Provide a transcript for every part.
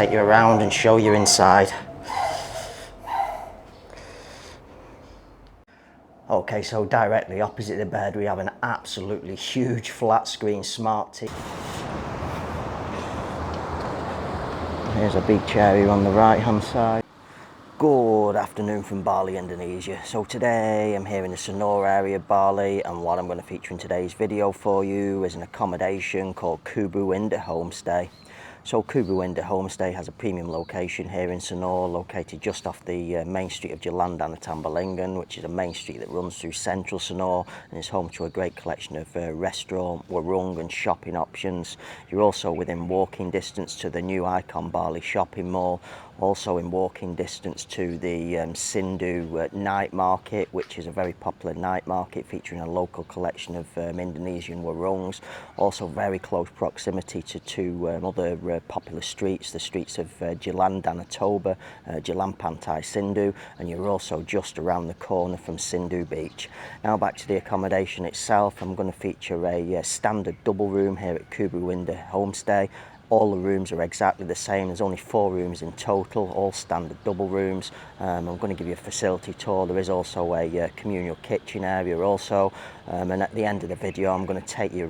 Take you around and show you inside. Okay, so directly opposite the bed we have an absolutely huge flat screen smart TV. Here's a big chair here on the right hand side. Good afternoon from Bali, Indonesia. So today I'm here in the Sanur area of Bali, and what I'm going to feature in today's video for you is an accommodation called Kubu Indah Homestay. So Kubu Indah Homestay has a premium location here in Sanur, located just off the main street of Jalan Danau Tamblingan, which is a main street that runs through central Sanur and is home to a great collection of restaurant, warung and shopping options. You're also within walking distance to the new Icon Bali shopping mall, also in walking distance to the Sindhu night market, which is a very popular night market featuring a local collection of Indonesian warungs. Also very close proximity to two other popular streets, the streets of Jalan Danau Tamblingan, Jalan Pantai Sindhu, and you're also just around the corner from Sindhu Beach. Now back to the accommodation itself. I'm going to feature a standard double room here at Kubu Indah Homestay. All the rooms are exactly the same. There's only 4 rooms in total, all standard double rooms. I'm going to give you a facility tour. There is also a communal kitchen area also. And at the end of the video, I'm going to take you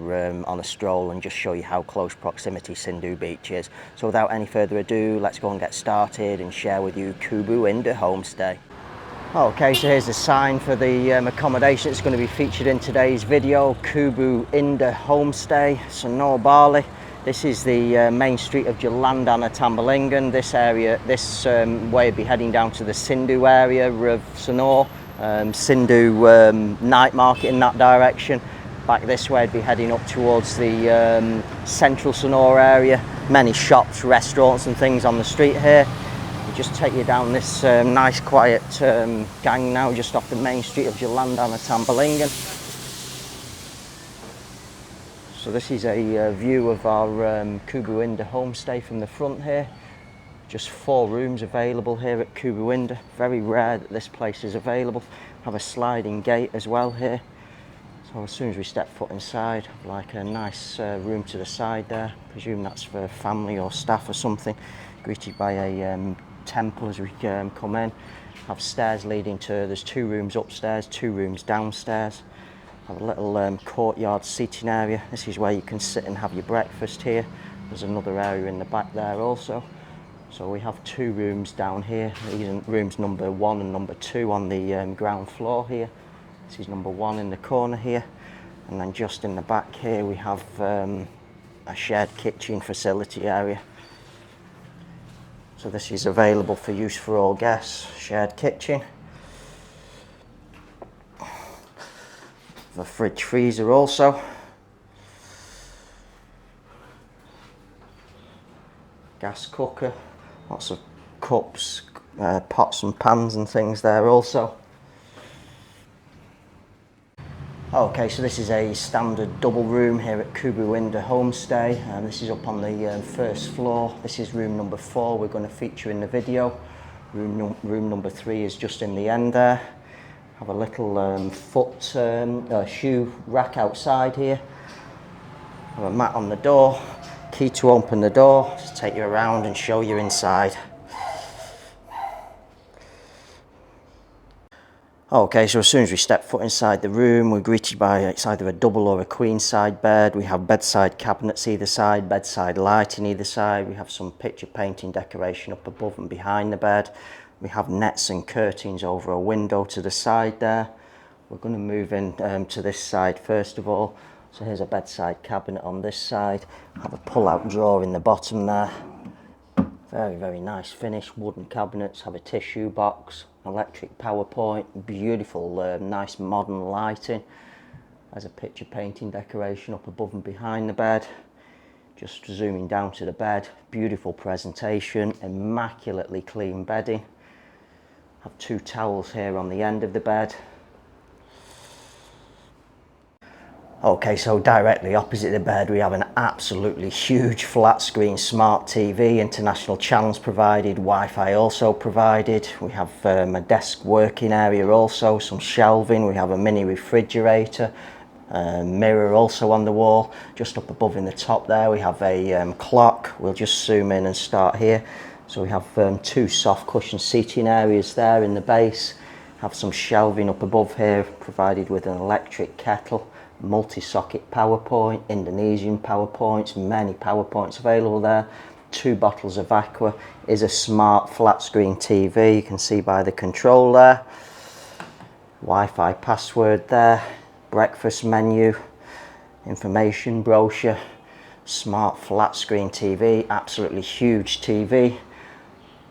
on a stroll and just show you how close proximity Sindhu Beach is. So without any further ado, let's go and get started and share with you Kubu Indah Homestay. Okay, so here's the sign for the accommodation that's going to be featured in today's video. Kubu Indah Homestay, Sanur Bali. This is the main street of Jalan Danau Tamblingan. This area, this way would be heading down to the Sindhu area of Sanur, Sindhu night market in that direction. Back this way would be heading up towards the central Sanur area. Many shops, restaurants and things on the street here. We'll just take you down this nice quiet gang now, just off the main street of Jalan Danau Tamblingan. So this is a view of our Kubu Indah Homestay from the front here. Just 4 rooms available here at Kubu Indah. Very rare that this place is available. Have a sliding gate as well here. So as soon as we step foot inside, like a nice room to the side there. Presume that's for family or staff or something. Greeted by a temple as we come in. Have stairs leading to, there's 2 rooms upstairs, 2 rooms downstairs. Have a little courtyard seating area. This is where you can sit and have your breakfast here. There's another area in the back there also. So we have 2 rooms down here. These are rooms number 1 and number 2 on the ground floor here. This is number 1 in the corner here. And then just in the back here we have a shared kitchen facility area. So this is available for use for all guests. Shared kitchen. The fridge freezer also. Gas cooker, lots of cups, pots and pans and things there also. Okay, so this is a standard double room here at Kubu Indah Homestay, and this is up on the first floor. This is room number 4 we're going to feature in the video. Room number 3 is just in the end there. Have a little shoe rack outside here. Have a mat on the door. Key to open the door. Just take you around and show you inside. Okay, so as soon as we step foot inside the room, we're greeted by it's either a double or a queen side bed. We have bedside cabinets either side, bedside lighting either side. We have some picture painting decoration up above and behind the bed. We have nets and curtains over a window to the side there. We're going to move in to this side first of all. So here's a bedside cabinet on this side. Have a pull-out drawer in the bottom there. Very, very nice finish. Wooden cabinets. Have a tissue box, electric power point. Beautiful, nice modern lighting. There's a picture painting decoration up above and behind the bed. Just zooming down to the bed. Beautiful presentation. Immaculately clean bedding. Have 2 towels here on the end of the bed. Okay, so directly opposite the bed we have an absolutely huge flat screen smart TV, international channels provided, Wi-Fi also provided. We have a desk working area also, some shelving, we have a mini refrigerator, Mirror also on the wall. Just up above in the top there we have a clock. We'll just zoom in and start here. So we have 2 soft cushion seating areas there in the base. Have some shelving up above here, provided with an electric kettle, multi-socket power point, Indonesian power points, many power points available there. 2 bottles of aqua. Is a smart flat screen TV, you can see by the control there. Wi-Fi password there. Breakfast menu, information brochure, smart flat screen TV, absolutely huge TV.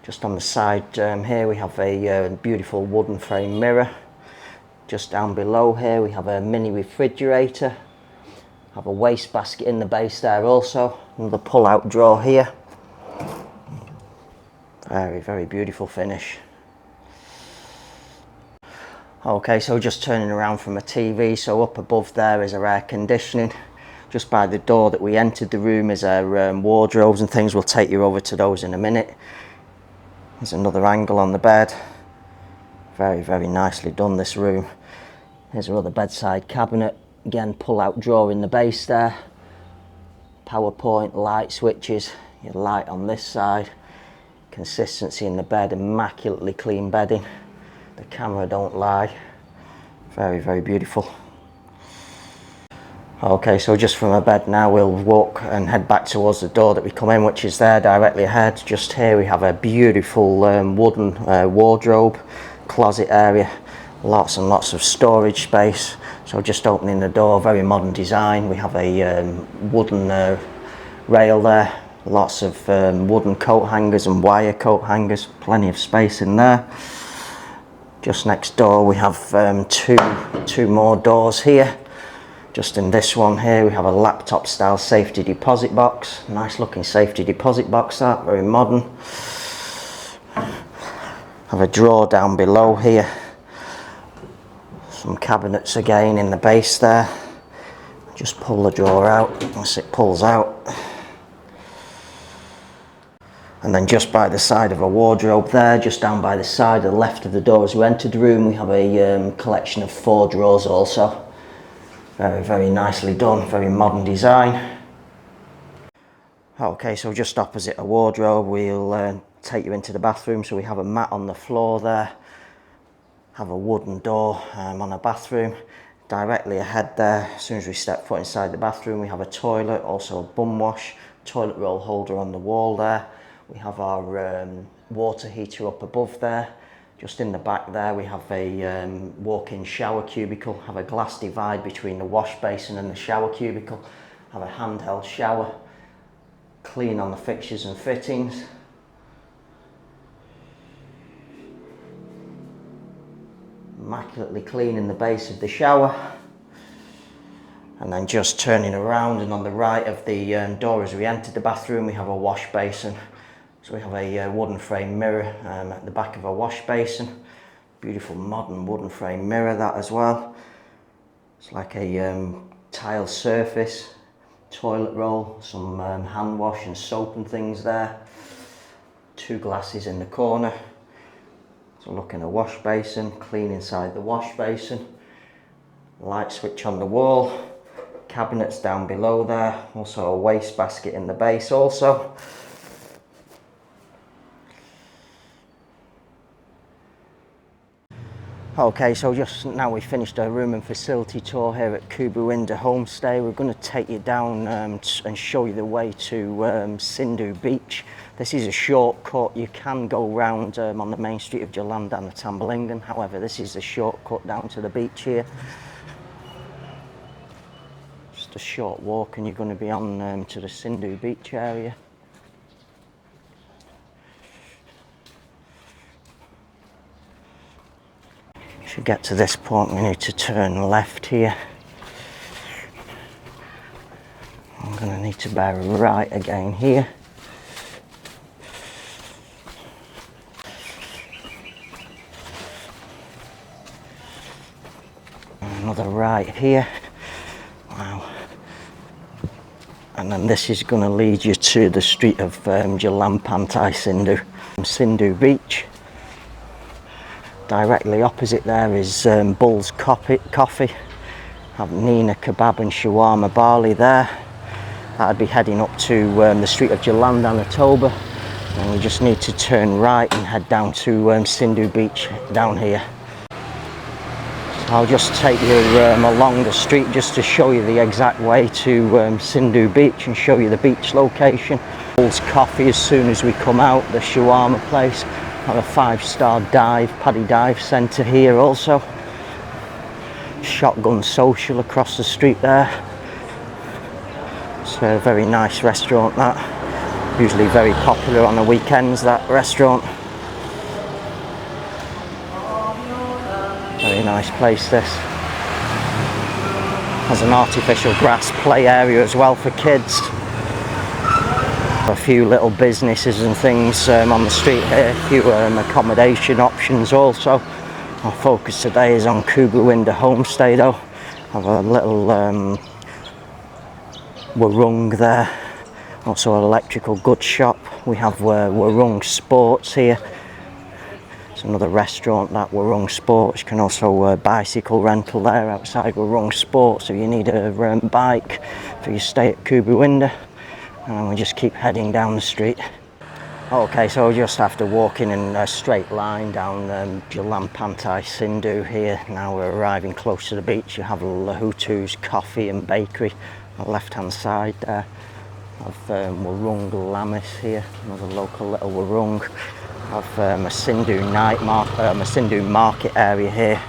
Just on the side here we have a beautiful wooden frame mirror. Just down below here we have a mini refrigerator. Have a wastebasket in the base there also. Another pull-out drawer here. Very, very beautiful finish. Okay, so just turning around from a TV, so up above there is our air conditioning. Just by the door that we entered the room is our wardrobes and things. We'll take you over to those in a minute. There's another angle on the bed. Very, very nicely done, this room. Here's our other bedside cabinet. Again, pull-out drawer in the base there. Power point, light switches, your light on this side. Consistency in the bed, immaculately clean bedding. The camera don't lie. Very, very beautiful. Okay, so just from our bed now we'll walk and head back towards the door that we come in, which is there directly ahead. Just here we have a beautiful wooden wardrobe, closet area, lots and lots of storage space. So just opening the door, very modern design. We have a wooden rail there, lots of wooden coat hangers and wire coat hangers, plenty of space in there. Just next door we have two more doors here. Just in this one here we have a laptop style safety deposit box. Nice looking safety deposit box, that, very modern. Have a drawer down below here. Some cabinets again in the base there. Just pull the drawer out once it pulls out. And then just by the side of a wardrobe there, just down by the side, the left of the door as we entered the room, we have a collection of 4 drawers also. Very, very nicely done, very modern design. Okay, so just opposite a wardrobe, we'll take you into the bathroom. So we have a mat on the floor there, have a wooden door on a bathroom. Directly ahead there, as soon as we step foot inside the bathroom, we have a toilet, also a bum wash, toilet roll holder on the wall there. We have our water heater up above there. Just in the back there we have a walk-in shower cubicle, have a glass divide between the wash basin and the shower cubicle, have a handheld shower, clean on the fixtures and fittings. Immaculately clean in the base of the shower. And then just turning around, and on the right of the door as we enter the bathroom we have a wash basin. So we have a wooden frame mirror at the back of a wash basin. Beautiful modern wooden frame mirror, that as well. It's like a tile surface, toilet roll, some hand wash and soap and things there. 2 glasses in the corner. So look in a wash basin, clean inside the wash basin. Light switch on the wall. Cabinets down below there. Also a waste basket in the base also. Okay, so just now we finished our room and facility tour here at Kubu Indah Homestay. We're going to take you down and show you the way to Sindhu Beach. This is a shortcut. You can go round on the main street of Jalan Danau Tamblingan. However, this is the shortcut down to the beach here. Just a short walk and you're going to be on to the Sindhu Beach area. To get to this point we need to turn left here. I'm going to need to bear right again here. Another right here. Wow. And then this is going to lead you to the street of Jalan Pantai Sindhu. Sindhu Beach. Directly opposite there is Bull's Coffee, Have Nina Kebab and Shawarma Bali there. I'd be heading up to the street of Jalan Danau Tamblingan, and we just need to turn right and head down to Sindhu beach down here. So I'll just take you along the street just to show you the exact way to Sindhu beach and show you the beach location. Paul's Coffee as soon as we come out, the shawarma place. Have a 5-star paddy dive centre here also. Shotgun Social across the street there. It's a very nice restaurant, that. Usually very popular on the weekends, that restaurant. Very nice place, this. Has an artificial grass play area as well for kids. A few little businesses and things on the street here. A few accommodation options also. Our focus today is on Kubu Indah Homestay though. Have a little warung there. Also an electrical goods shop. We have Warung Sports here. It's another restaurant, that Warung Sports. You can also bicycle rental there outside Warung Sports if you need a bike for your stay at Kubu Indah. And we just keep heading down the street. Okay, so just after walking in a straight line down Jalan Pantai Sindhu here, now we're arriving close to the beach. You have Lahutu's Coffee and Bakery on the left hand side there. Have Warung Lamis here, another local little warung. Have a Sindhu market area here.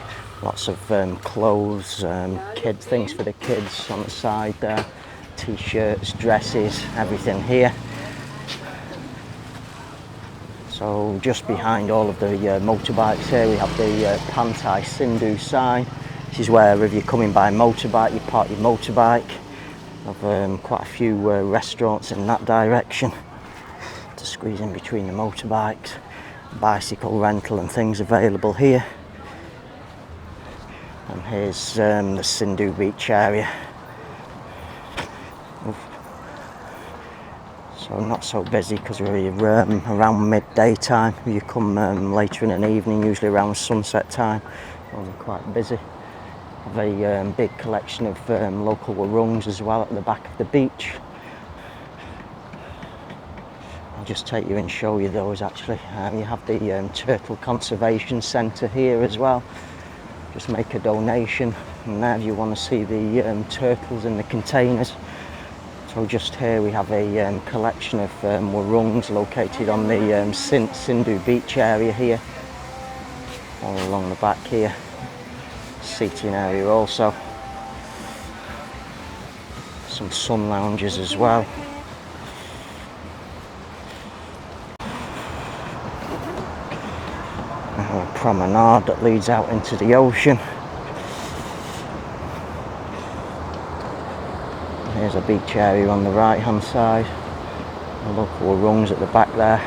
Lots of clothes, things for the kids on the side there. T-shirts, dresses, everything here. So just behind all of the motorbikes here, we have the Pantai Sindhu sign. This is where if you're coming by motorbike, you park your motorbike. Have quite a few restaurants in that direction to squeeze in between the motorbikes. Bicycle rental and things available here. And here's the Sindhu beach area. So not so busy because we're around midday time. You come later in an evening, usually around sunset time. We're quite busy. Have a big collection of local warungs as well at the back of the beach. I'll just take you and show you those actually. You have the Turtle Conservation Centre here as well. Just make a donation, and there if you want to see the turtles in the containers. So just here we have a collection of warungs located on the Sindhu beach area here. All along the back here. Seating area also. Some sun lounges as well. A promenade that leads out into the ocean. Here's a beach area on the right hand side. The local warungs at the back there.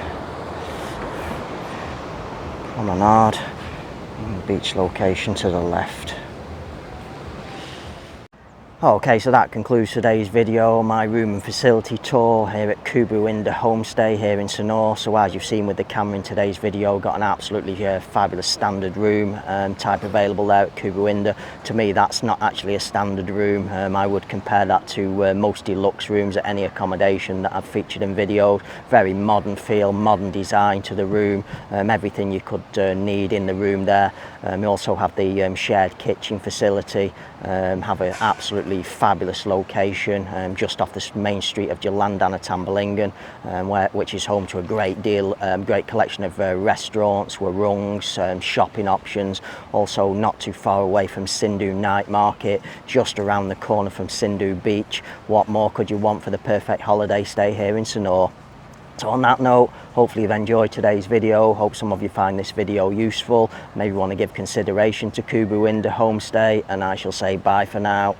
Promenade. And beach location to the left. Okay, so that concludes today's video, my room and facility tour here at Kubu Indah Homestay here in Sanur. So as you've seen with the camera in today's video, got an absolutely fabulous standard room type available there at Kubu Indah. To me, that's not actually a standard room. I would compare that to most deluxe rooms at any accommodation that I've featured in videos. Very modern feel, modern design to the room, everything you could need in the room there. We also have the shared kitchen facility, have an absolutely fabulous location just off the main street of Jalan Danau Tamblingan, which is home to a great collection of restaurants, warungs, shopping options. Also not too far away from Sindhu night market, just around the corner from Sindhu beach. What more could you want for the perfect holiday stay here in Sanur? So on that note, hopefully you've enjoyed today's video. Hope some of you find this video useful. Maybe want to give consideration to Kubu Indah Homestay, and I shall say bye for now.